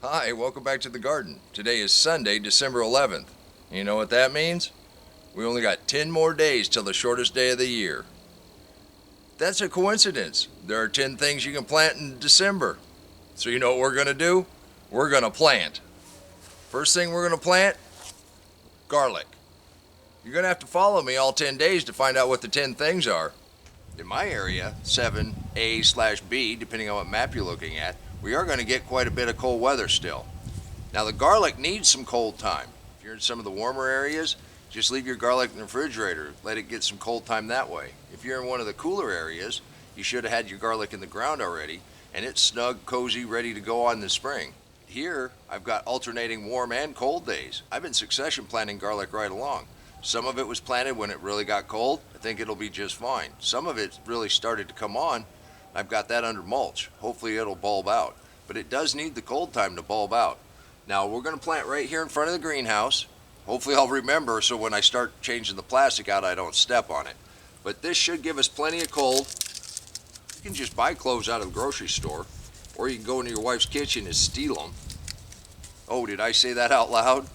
Hi, welcome back to the garden. Today is Sunday, December 11th. You know what that means? We only got 10 more days till the shortest day of the year. That's a coincidence. There are 10 things you can plant in December. So you know what we're going to do? We're going to plant. First thing we're going to plant? Garlic. You're going to have to follow me all 10 days to find out what the 10 things are. In my area, 7A/B, depending on what map you're looking at, we are going to get quite a bit of cold weather still. Now the garlic needs some cold time. If you're in some of the warmer areas, just leave your garlic in the refrigerator. Let it get some cold time that way. If you're in one of the cooler areas, you should have had your garlic in the ground already, and it's snug, cozy, ready to go on in the spring. Here, I've got alternating warm and cold days. I've been succession planting garlic right along. Some of it was planted when it really got cold. I think it'll be just fine. Some of it really started to come on. I've got that under mulch. Hopefully it'll bulb out. But it does need the cold time to bulb out. Now we're going to plant right here in front of the greenhouse. Hopefully I'll remember so when I start changing the plastic out I don't step on it. But this should give us plenty of cold. You can just buy cloves out of the grocery store, or you can go into your wife's kitchen and steal them. Oh, did I say that out loud?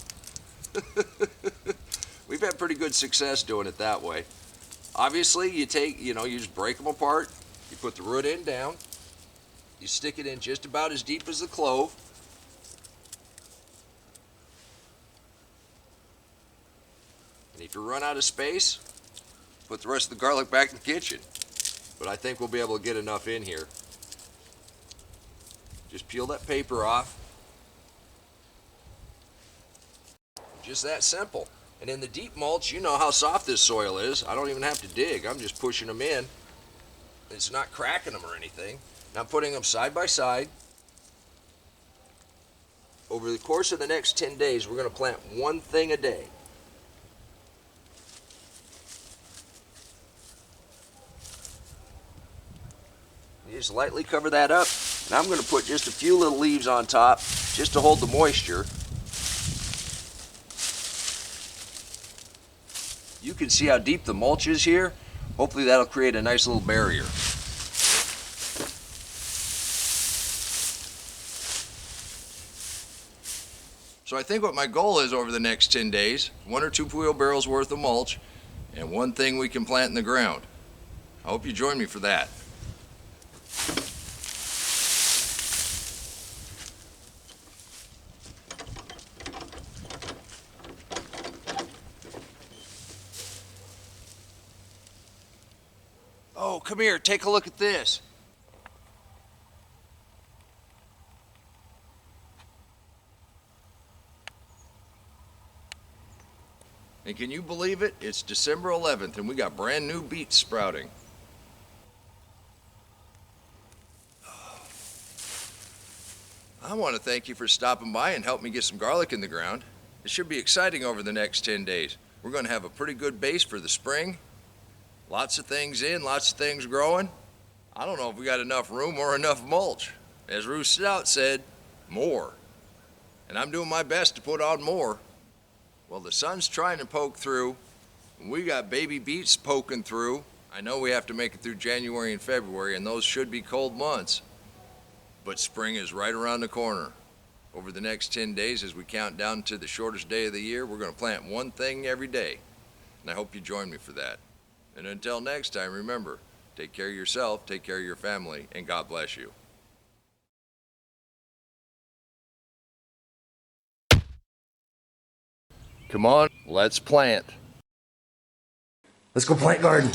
We've had pretty good success doing it that way. Obviously, you just break them apart. You put the root end down. You stick it in just about as deep as the clove. And if you run out of space, put the rest of the garlic back in the kitchen. But I think we'll be able to get enough in here. Just peel that paper off. Just that simple. And in the deep mulch, you know how soft this soil is. I don't even have to dig. I'm just pushing them in. It's not cracking them or anything. Now I'm putting them side by side. Over the course of the next 10 days, we're going to plant one thing a day. You just lightly cover that up. And I'm going to put just a few little leaves on top just to hold the moisture. You can see how deep the mulch is here. Hopefully that'll create a nice little barrier. So I think what my goal is over the next 10 days, 1 or 2 wheelbarrows worth of mulch, and one thing we can plant in the ground. I hope you join me for that. Oh, come here, take a look at this. And can you believe it? It's December 11th and we got brand new beets sprouting. I want to thank you for stopping by and helping me get some garlic in the ground. It should be exciting over the next 10 days. We're going to have a pretty good base for the spring. Lots of things in, lots of things growing. I don't know if we got enough room or enough mulch. As Ruth Stout said, more. And I'm doing my best to put on more. Well, the sun's trying to poke through. We got baby beets poking through. I know we have to make it through January and February, and those should be cold months. But spring is right around the corner. Over the next 10 days, as we count down to the shortest day of the year, we're going to plant one thing every day. And I hope you join me for that. And until next time, remember, take care of yourself, take care of your family, and God bless you. Come on, let's plant. Let's go plant garden.